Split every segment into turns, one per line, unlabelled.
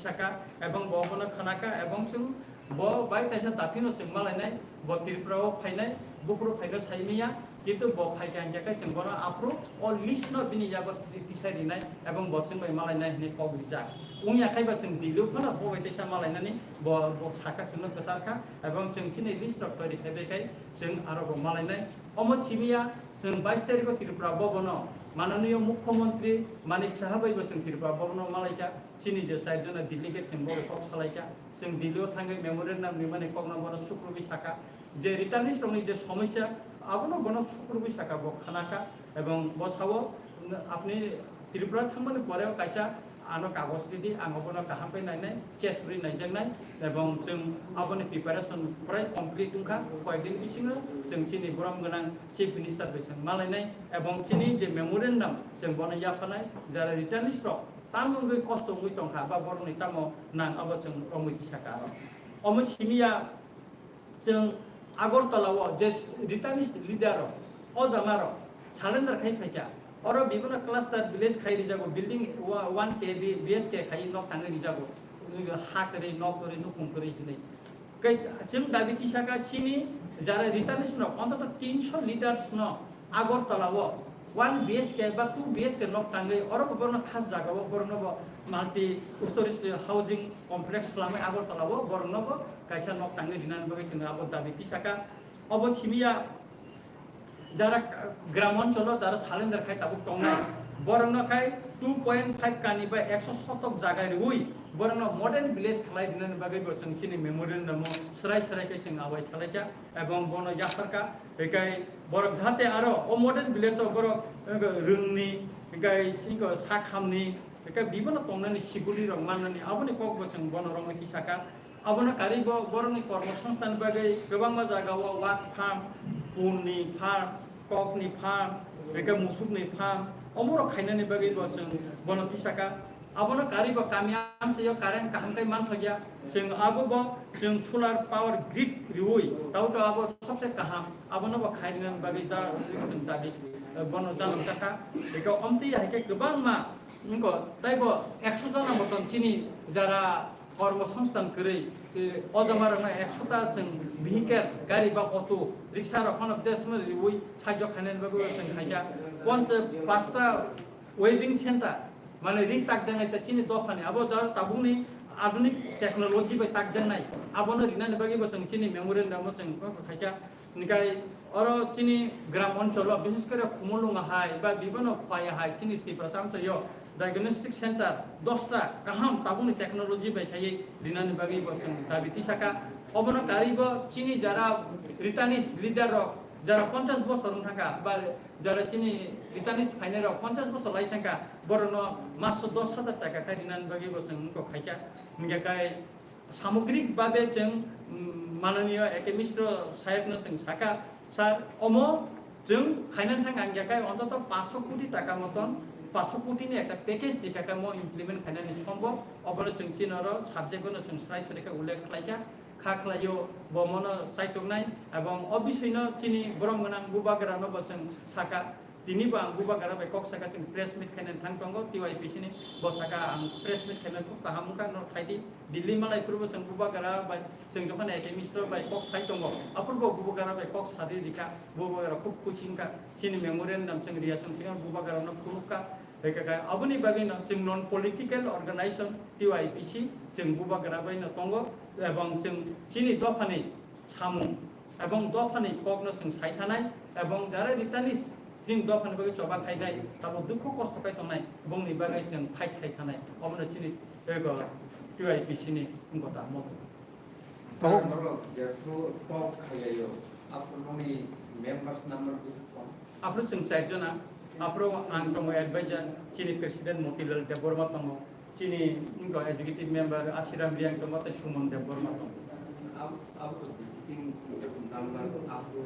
tisaka ebong bo bono khanaka ebong chung bo bai taisa datino chung malainai bo Tripura o phainai bupro phaino saimiya কিন্তু ব ফাইকান জায়গা जों বড় Afro all list ন বিনি জায়গা তিসারিনাই এবং বসিং বাই মালাইনাই নি কবিজা উনি আখাইবা जों দিলু ফনা ববাই তেসা মালাইনানি ব সাকা সুনো কসারখা এবং जों সিনে লিস্ট অফ তরি খাইবেকাই जों আরো ব মালাইনাই অম সিমিয়া जों 22 তারিখ ত্রিপুরা ভবন মাননীয় মুখ্যমন্ত্রী মানিক সাহাবাইবো जों ত্রিপুরা ভবন মালাইকা চিনি যে চারজন দিল্লিকে जों বড় কক সালাইকা जों দিল্লিও থাঙ্গে মেমোরিয়াল নাম নিমানে কগনা বড় শুক্রবি সাকা যে রিটার্নিস্ট রংনি যে সমস্যা আবনো বনো শুক্রবি সাকা ব খানাকা এবং বসাও আপনি ত্রিপুরা থাঙ্গনি পরেও কাইসা আনো কাগজ দিদি আঙবনো কাহামপে নাইনাই চেটরি নাইজাংনাই এবং जों আবনি প্রিপারেশন প্রায় কমপ্লিট উনখা কয়েকদিন বিসিনো जों চিনি বরম গোনাং চিফ মিনিস্টার বেসং মালাইনাই এবং চিনি যে মেমোরেন্ডাম जों বনে ইয়াফানাই যারা রিটার্নিস্ট রক তামঙ্গৈ কষ্ট মুই তংখা বা বরনি তামো নাং আবো जों রমুই সাকা অম সিমিয়া जों আগরতলাও যে রিটার্নিস্ট লিডার অজামার সালেন্ডার খাই ফাইকা और विभिन्न क्लस्टर विलेज खाई रिजागो बिल्डिंग 1 के BSK खाई नक थांगे रिजागो हा करे न करे नुकुम करे हिनै कै जों दाबि तिसाका चिनि जारा रिटार्निस्ट न अन्तत 300 लिटार्स न আগরতলাও 1 BSK बा 2 BSK नक थांगे और बरन खास जागाव बरन माल्टी स्टोरेज हाउसिंग कमप्लेक्स लामै আগরতলাও बरन कायसा नक थांगे दिनान बगे जों आबो दाबि तिसाका अब सिमिया যারা গ্রাম অঞ্চল তারা সালেন্ডার খাই তাবুক টংনাই বরং খাই 2.5 কানি বা 100 শতক জায়গায় রুই বরং মডার্ন ভিলেজ খালাই দিনের বাগে বসং সিনি মেমোরিয়াল নাম সরাই সরাই কে जों আবাই খালাইকা এবং বন ইয়াফারকা একাই বরং যাতে আরো ও মডার্ন ভিলেজ বরং রংনি একাই সিংকো সাখামনি একাই বিভিন্ন টংনানি সিগুলি রং মাননি আবনি কক বসং বন রং কিসাকা আবনা কারিব বরংনি কর্মসংস্থান বাগে গোবাং জায়গাও ওয়াট ফার্ম পুননি ফার্ম ককনি ফার্ম बेका मुसुकनि फार्म अमरो खाइनानि बागै जों बनति साका आबनो कारिबो कामियाम से यो कारेन्ट काहामकै मान थगिया जों आबो जों सोलार पावर ग्रिड रिउइ ताउतो आबो सबसे काहाम आबनो बो खाइनानि बागै दा जों दाबि बन जानम थाखा बेका अमति हाइके गोबां मा इनको ताइबो 100 जना मतन चिनि जारा কর্মসংস্থান করে যে অজমারনা 100টা जों ভেহিকেলস গাড়ি বা অটো রিকশা রকম অবজেক্টমেন্ট ওই সাহায্য খানেন বাগু जों খাইয়া 5টা ওয়েবিং সেন্টার মানে রি তাক জানাইতা চিনি দফানি আবো যার তাবুনি আধুনিক টেকনোলজি বাই তাক জানাই আবনো রিনানি বাগি जों চিনি মেমোরিয়াল নাম जों খাইয়া নিকাই আর চিনি গ্রাম অঞ্চল বিশেষ করে কুমলুঙা হাই বা বিভিন্ন খয়া হাই চিনি ত্রিপুরা সামসয় डायग्नोस्टिक सेंटर 10टा गाहाम ताबुनि टेक्नोलॉजी बाय थायै दिनानि बागै जों दाबि तिसाका अबनो कारिबो चिनि जारा रिटार्निस्ट लिडार যারা 50 বছর থাকা বা যারা চিনি রিটার্নিস্ট ফাইনাল 50 বছর লাই থাকা বরন মাস 10,000 টাকা খাই দিনানি বাগै जों खायका निगाय सामग्रिक भाबे जों माननीय एके मिश्र साहेबनो जों साका सार अमो जों खायनानै थांगा आंगाय अन्तत 500 कोटी टाका मतन 500 কোটিनि একটা প্যাকেজ দিকাকা মো ইমপ্লিমেন্ট খাইনানি সম্ভব অবর जों চিনর সাবজেক্টগুলো जों স্রাই সরেকা উল্লেখ খাইকা খাখলাयो বমন চাইতকনাই এবং অবিষয়নো চিনি বরমগনাং বুবাগরানো जों সাকা दिनिबो आं बुबागारा बाय कक साका जों प्रेस मिट खाइनानै थांतंगो टिवाइपिसि नि बसाका आं प्रेस मिट खाइनानै काहामुका न थाइदि दिल्ली मालायफोरबो जों बुबागारा बाय जों जखान एके मिस्र बाय कक साइतंगो अपुरबो बुबागारा बाय कक सादि दिखा बुबागारा खूब खुसिनका चिनि मेमोरियल नाम जों रियासन सिगां बुबागारा न खुरुका बेका अबनि बागै न जों नन पलिटिकल अर्गानाइजेशन टिवाइपिसि जों बुबागारा बाय न तंगो एवं जों चिनि दफानि सामु एवं दफानि ककनो जों साइथानाय एवं जारा रिटानिस जों दफानि बागै चबा खाइनाय ताबो दुख खस्थ खाइ तंनाय बुंनि बागै जों फाइट खाइथानाय अबनो चिनि एगो टिवाइपिसि नि गता मत
सामरो जेफु पक खाइयो आपननि मेंबर्स नम्बर बिसफोर
आपरो जों साइजना आपरो आं दङ एडभाइजर चिनि प्रेसिडेन्ट मतिलाल देबबर्मा दङ चिनि इनको एग्जीक्यूटिव मेंबर आशिराम रियां दङ त सुमन देबबर्मा दङ
आप तो विजिटिंग नम्बर आपको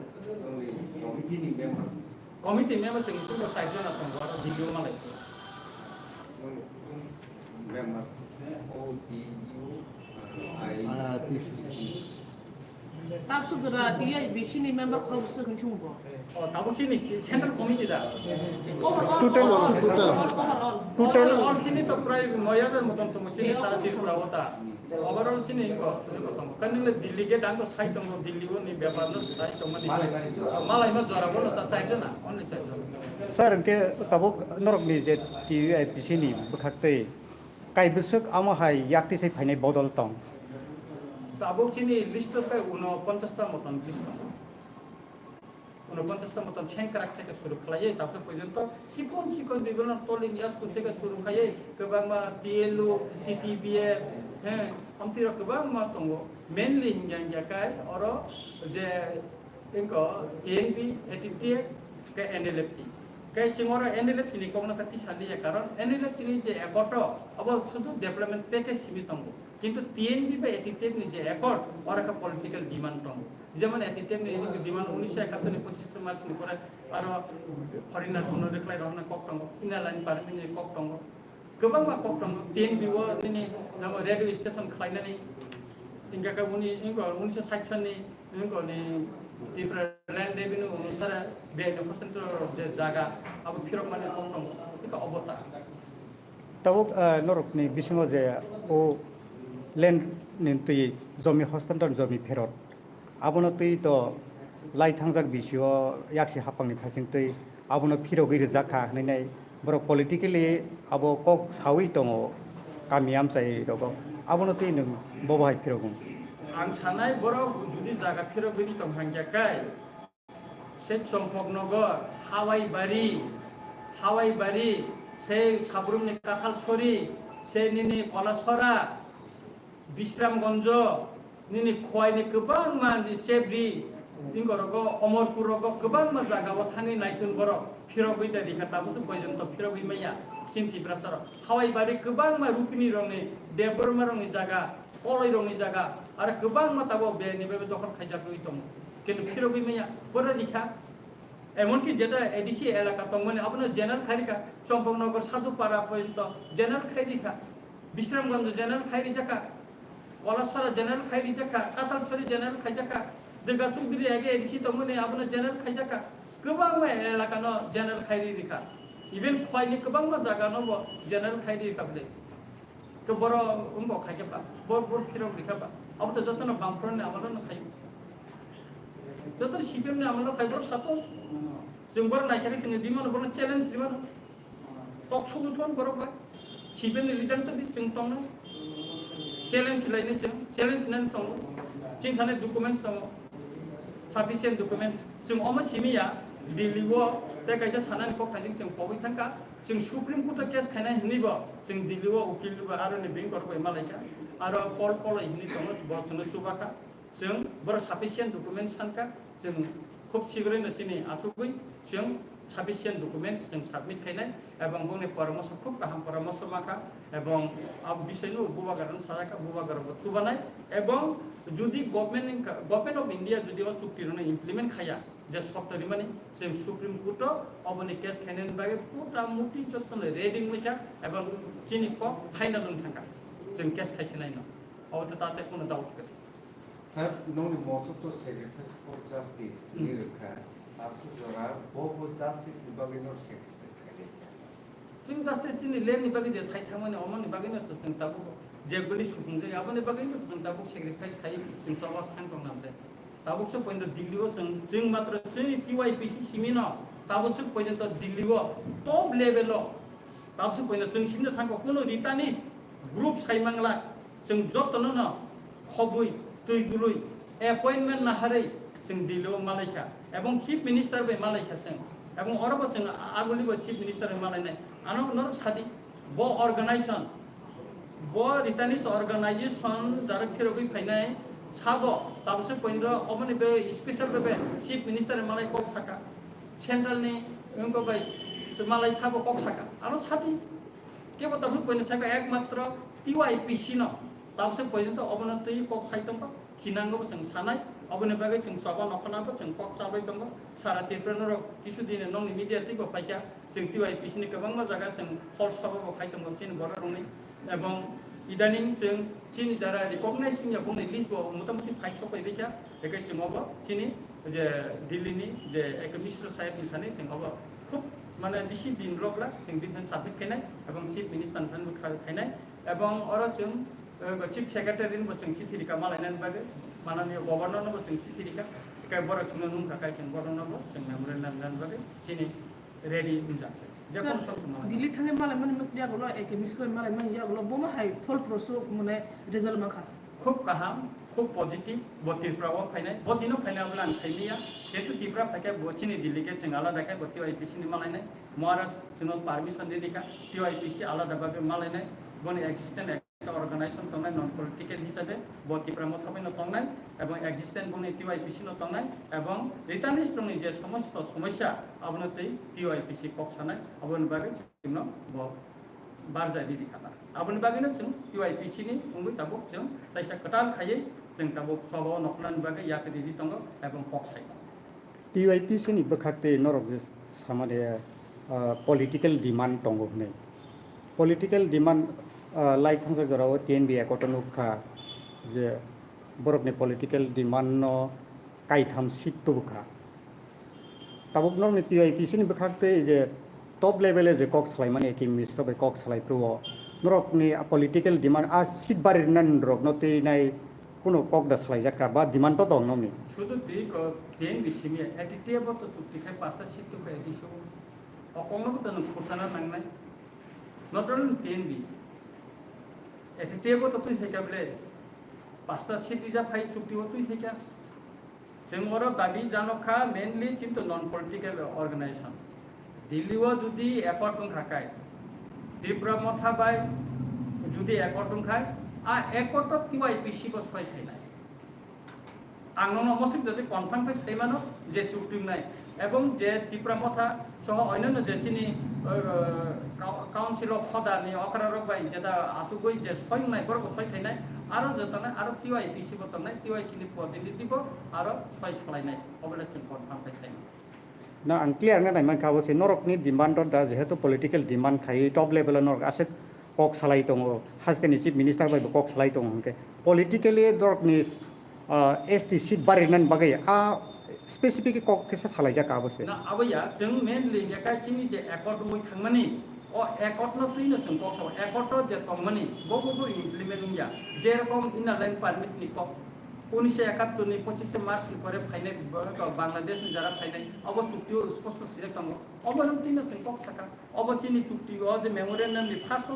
कमिटी मेंबर्स
कमिटी मेंबर जों सुबो साइजना दङ आरो भिडिअ मालाय
members ODU I
Tapsudra dia bisini member khawsa kan chungbo.
তাবো চিনি সেন্ট্রাল কমিটি দা
Overall.
অল চিনি তো প্রায় 9000 মতন তো চিনি সারা ত্রিপুরা ওটা ওভারঅল চিনি কো কানিলে দিল্লি গে ডাঙ্গো সাই তো দিল্লি গো নি ব্যাপার না সাই তো মানে মালাই মা জরা বলো তা চাইছে না অনলি চাইছে
Sir, ke tabuk norok ni je TUIPC ni bukhakte kai busuk amahai yakti sai phainai bodol tong.
তাবো চিনি লিস্ট তো 49টা মতন লিস্ট 49টা মতন ছেংকরাক থেকে শুরু খালাইয়ে তারপর পর্যন্ত চিকন বিভিন্ন টোলিং ইয়াসকুল থেকে শুরু খাইয়ে গোবাং মা টিএলও টিটিবিএস হ্যাঁ আমতিরা গোবাং মা দङ মেইনলি হিংগাंगाकाय अरो जे इनको टीएनबी एटीटी के एनएलएफटी के चिंगोरा एनएलएफटी नि कोगना कति सालिया कारण एनएलएफटी नि जे एकट अब शुद्ध डेभलपमेंट पैकेज सीमित दङ কিন্তু টিএনবি বা এটিটেক नि जे एकट और का पॉलिटिकल डिमांड दङ যেমন এটিটেক नि डिमांड 1971 नि 25 मार्च नि करे आरो फरेनर सुनो रिप्लाइ रहना कक दङ इनालाइन पार्टमेन्ट नि कक दङ गोबां मा कक दङ टीएनबी वो नि नाम रेडियो स्टेशन खालायनानै इंगा का उनी इंगो 1960 नि इंगो नि तिब्र ल्यान्ड रेभिन्यू अनुसार 92% जे जागा अब फिरक माने कम दङ इका अबता
Tabuk norok ni bisingo je o land ni tui zomi hostan zomi ferot. Abono tui to lai thangjak bisio yaksi hapang ni phasing tui abono phirogui rjakha hnai borok politically abo kok sawi tongo kamiam chai rogo abono tui nung bobai phirogum.
आं सानाय बर' जुदि जागा फिरगुरि दं हांजाकाय से चम्पकनगर हावाईबारि से साब्रुमनि काखालसरी से निनि कलासरा बिश्रामगंज निनि खवाइनि गोबां मानसि चेब्रि इंगरगो अमरपुरगो गोबां मा जागाव थाङै नायथुन बर' फिरगुइ दा दिखा ताबुसो पयजन्त फिरगुइ मैया चिन्ति ब्रासर हावाईबारि गोबां मा रुपिनि रंनि देबरमा रंनि जागा कलय रंनि जागा आरो गोबां मा ताबो बेनिबो दखल खायजागुइ दं किन्तु फिरगुइ मैया बोरा दिखा এমনকি যেটা এডিসি এলাকা তো মানে আপনার জেনারেল খাইরিকা চম্পকনগর সাধুপাড়া পর্যন্ত জেনারেল খাইরিকা বিশ্রামগঞ্জ জেনারেল খাইরি জাকা কলাসরা জেনারেল খাইরি জাকা কাতালসরি জেনারেল খাই জাকা দুর্গাসুগদিরি আগে এডিসি তো মানে আপনার জেনারেল খাই জাকা গোबां এলাকা ন জেনারেল খাইরি রেখা ইভেন খয়নি গোबां জায়গা নব জেনারেল খাইরি রেখা বলে তো বড় উম্ব খাইকেবা বড় ফিরক রেখাবা अब তো যতন বামফ্রন্টে আমাদের খাই যত সিপিএম আমাদের খাইবর সাতো जों बर नायखारि जों दिमान बर चेलेंज दिमान टक समुथन बर बा सिपिएम नि लिडार तो जों तंग चेलेंज लायनो जों चेलेंज नान तंग जों थानाय डकुमेन्ट्स दङ साफिसिएन्ट डकुमेन्ट्स जों अम सिमिया दिल्लीआव ते कायसा सानानि कक्टाजों जों पबै थांका जों सुप्रिम कोर्ट केस खायना हिनिबो जों दिल्लीआव उकिल आरो नि बेंक करबाय मालायका आरो कल हिनि दङ बसनो सुबाका जों बर साफिसिएन्ट डकुमेन्ट्स सानका जों খুব শীঘ্রই চিনি আসুগুই जों সাফিসিয়েন্ট ডকুমেন্টস जों সাবমিট খাইনাय এবং বংনি পরামর্শ খুব গাहाम পরামর্শ মাখা এবং আব বিষয়নো বুবাগারন সাজাকা বুবাগারব চুবানাय এবং যদি গভর্নমেন্ট অফ ইন্ডিয়া যদি ও চুক্তিরনে ইমপ্লিমেন্ট খায়া যে সপ্তাহে মানে जों সুপ্রিম কোর্ট অবনি কেস খাইনাयनि बागै পুরা মুটি যত্ন রেডিং মেচা এবং চিনি ক ফাইনাল থাকা जों केस खाइसिनाय न অবতে তাতে কোনো ডাউট করে
Sir, no motive to sacrifice for justice. Nirka, Absudora, Bobo justice ni bagi no sacrifice kali.
जों जास्टिस नि लेनि बागै जे साइ थांमोन अमनि बागै न जों ताबु जे गलि सुबुंजै आबनि बागै न जों ताबु सेक्रिफाइस खायो जों सब थां दं नामदे ताबु सो पयन्त दिल्लीआव जों मात्र जोंनि टीवाईपीसी सिमिन ताबु सो पयन्त दिल्लीआव टप लेभेलाव ताबु सो पयन्त जों सिमनो थांगो कुनो रिटानिस ग्रुप साइमांला जों जतनो न खबुइ तुइगुलुइ एपॉइंटमेंट नाहारै जों दिल्लीआव मालायखा एबं चीफ मिनिस्टार बे मालायखा जों एबं अरब जों आगुलिबो चीफ मिनिस्टार मालायनाय आनो नरक सादि बो अर्गानाइजेशन बो रिटानिस अर्गानाइजेशन जार फिरगुइ फायनाय साबो ताबसो पइन्द अमनि बे स्पेशल बे चीफ मिनिस्टार मालाय कक साका सेंट्रल नि उनको बाय मालाय साबो कक साका आरो सादि केबो ताबसो पइन्द साका एकमात्र टीवाईपीसी न ताबसो पइन्द अबन तै कक साइतम खिनांगो जों सानाय अबनि बागै जों सभा नखनाबो जों कक साबाय दङ सारा तिरप्रनर किसु दिन नंनि मीडिया तिबो फाइका जों टीवाईपीसी नि गोबां जायगा जों हल सभाबो खाइतम थिन बर रंनि एबं ইদানিং जों চিনি যারা রিকগনাইজ নিয়া बुंनाय लिस्ट बो मोटामोटी 500 फैबायखा एकै जोंबो चिनि जे दिल्लीनि जे मिनिस्टार साहेबनि थानाय जोंबो खुब माने बिसि दिन ब्लकला जों बिथान साबमिट खायनाय एबं चिफ मिनिस्टार थानबो खायनाय एबं अर जों चिफ सेक्रेटारिनिबो जों चिठिरिका मालायनानै बागे माननीय गभर्नरनोबो जों चिठिरिका एकै बर जों नुमखाखाय जों गभर्नरनोबो जों मेमोरेन्डाम बागे चिनि रेडी होनजासै जे कोन सम
दिल्ली थांगे मालाय मन या गलो एक मिसको मालाय मन या गलो बोमा हाय फल प्रोसो माने रिजल्ट माखा
खूब गाहाम खूब पजिटिव बतिफ्राव फायनाय बदिनो फायनायब्ला आं साइनिया जेतु तिफ्रा फायके बचिनि दिल्ली के जों आलादा खाय बति आईपीसी नि मालायनाय महाराष्ट्र जों परमिशन दिनिका टी आईपीसी आलादा बाबे मालायनाय बनि एक्सिस्टेंट अर्गानाइजेशन तंनाय नन पॉलिटिकल हिसाबै बतिफ्रा मथाबैनो तंनाय एवं एक्सिस्टेंट बनि टी आईपीसी नो तंनाय एवं रिटार्निस्ट नि जे समस्त समस्या अबनो तै टी आईपीसी कक सानाय अबन बागे जोंनो बारजा दिदि खाना अबन बागेनो जों टी आईपीसी नि उंगै ताबो जों ताइसा कटाल खायै जों ताबो सबाव नखलान बागे याक दिदि तंग एवं कक साइ
TYPC ni bakakte norok je samade political demand tongo ne political demand lai thangsa jorao TNB ekotonu kha je borok ne political demand no kaitham sit tu kha tabuk nor ne TYPC ni bakakte je top level je kok salai mane ki misro be kok salai pro norok ni political demand a sit barir nan rok no te nai কোনো cock দা সালাই জাকা বা demand তো দং নমি
শুধু দিক দেন বিসিমি এটিটিএব তো চুক্তি খাই পাঁচটা seat তো খাই দিছো অকংনবো তো খরসানা নাংনাই নট অনলি টিএনবি এটিটিএব তো তুই হেকাবলে পাঁচটা সিট যা ফাই চুক্তি তুই হেকা जों और दाबी जानखा मेनलि चिंतु नन पॉलिटिकल ऑर्गेनाइजेशन दिल्लीओ जुदि एकट खाकाय त्रिपुरा मथाबाय जुदि एकट खाय आ एकट TYPC बस फाइ थाइनाय आं नमसिक जदि कनफार्म फाइ थाइमानो जे चुक्ति नाय एवं जे त्रिपुरा मथा सह अन्य जे चिनि काउन्सिल अफ हदानि अकरारक बाय जेदा आसुगै जे सय नाय बरको सय थाइनाय आरो जतनाय आरो TYPC बतनाय TYC नि प्रतिनिधि बो आरो सय खलायनाय अबले जों कनफार्म फाइ थाइनाय
ना आं क्लियर ना नायमान खाबो से नरकनि डिमान्ड दा जेहेतु पॉलिटिकल डिमान्ड खाय टॉप लेवल नरक आसे कक सालाय दङ हास्टेनि चिफ मिनिस्टार बाय कक सालाय दङ हंके पॉलिटिकली नरकनि एसटी सीट बारिनान बागै आ स्पेसिफिक कक केसा सालाय जा काबोसे
ना अबैया जों मेनलि एका चिनि जे एकट मै थांमानि अ एकट न तुइनो जों कक साव एकट जे तंमानि बबो इमप्लिमेन्टिं या जे रकम इनार लाइन परमिट नि कक 1971 नि 25 मार्च नि परे फाइनाय बांग्लादेश नि जारा फाइनाय अब चुक्तिओ स्पष्ट सिलेक्ट दङ अब जों तिनो जों कक साका अब चिनि चुक्ति अ जे मेमोरेन्डम नि फार्स्ट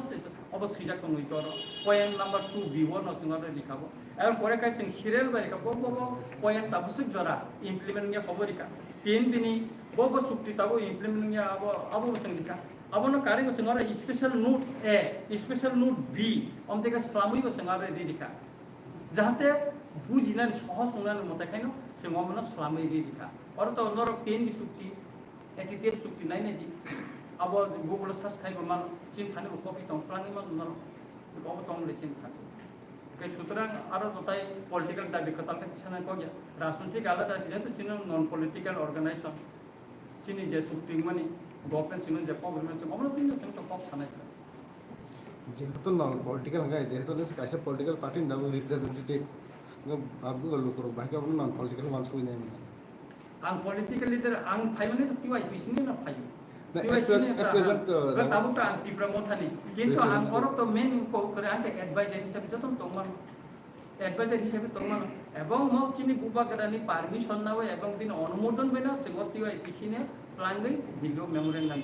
अब सिलेक्ट दङ इतर पॉइंट नंबर 2 B1 न जों आरो लिखाबो आरो परे काय जों सिरियल बारिका बबो पॉइंट ताबसुक जरा इमप्लिमेन्टिं या खबरिका 3 दिनि बबो चुक्ति ताबो इमप्लिमेन्टिं या अब जों लिखा अब न कारिबो जों आरो स्पेशल नोट ए स्पेशल नोट बी अमतेका स्लामैबो जों आरो लिखा जाहाथे बुझिनानै सहज संनानै मताखायनो जों अमनो स्लामै लिखा और तो नरक 3 नि चुक्ति एटिटिएफ चुक्ति नायनाय दि अब गुगल सर्च खायबो मान चिन थानो कपि दं प्लानि मान नरक अब दं ले चिन थानो के सुतरां आरो तताय पॉलिटिकल दाबि कताल साना कगिया राजनीतिक आलादा जेहेतु चिन नन पॉलिटिकल ऑर्गेनाइजेशन चिनि जे चुक्ति माने गवर्नमेंट चिन जे गवर्नमेंट चिन अमनो तिनो जों तो कप सानाय
जेहेतु नन पॉलिटिकल गाय जेहेतु दिस कासे पॉलिटिकल पार्टी नाम रिप्रेजेंटेटिव बाबु गल्लु करो बाकी अपन नन पॉलिटिकल मानस कोइ नै
आं पॉलिटिकल लीडर आं फाइमाने तो TYPC नि ना फाइ
प्रेजेंट
ताबु त आं त्रिपुरा मथानि किन्तु आं और तो मेन को करे आं एडवाइजर हिसाबै जतन दंमान एडवाइजर हिसाबै दंमान एवं म चिनि बुबागरानि परमिशन नाव एवं दिन अनुमोदन बेना जों TYPC ने प्लान गई भिडियो मेमोरेन्डम